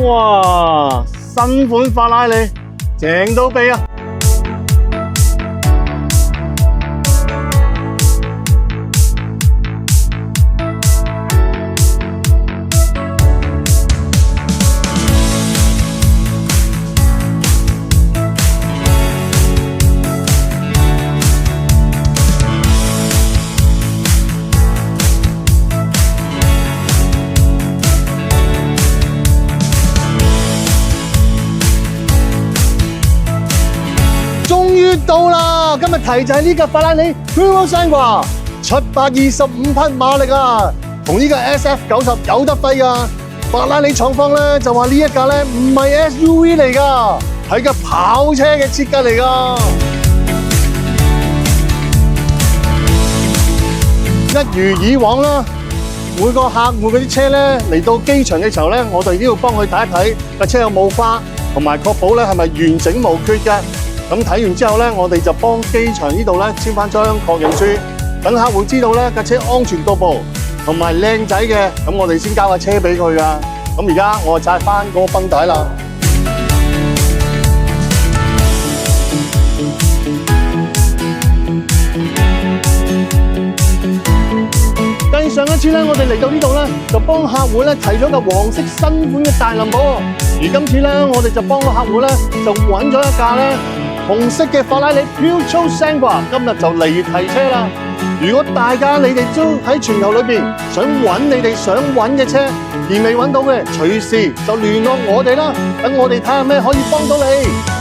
哇！新款法拉利，正到痹啊！終於到啦！今日提就係呢架法拉利 Purosangue 725匹馬力啊，同呢架 SF90有得揮啊！法拉利廠方咧就話呢一架咧唔係 SUV 嚟㗎，係架跑車嘅設計嚟㗎。一如以往啦，每個客戶嗰啲車咧嚟到機場嘅時候咧，我哋都要幫佢睇一睇架車有冇花，同埋確保咧係咪完整無缺嘅。咁睇完之後咧，我哋就幫機場呢度咧簽翻張確認書，等客戶知道咧架車安全到步，同埋靚仔嘅，咁我哋先交架車俾佢噶。咁而家我就拆翻嗰個繃帶啦。繼上一次咧，我哋嚟到呢度咧，就幫客戶咧提咗架黃色新款嘅大林寶，而今次咧，我哋就幫個客戶咧就揾咗一架咧紅色嘅法拉利 Purosangue， 今日就嚟提車啦！如果大家你哋都喺全球裏邊想揾你哋想揾嘅車，而未揾到嘅，隨時就聯絡我哋啦，等我哋睇下咩可以幫到你。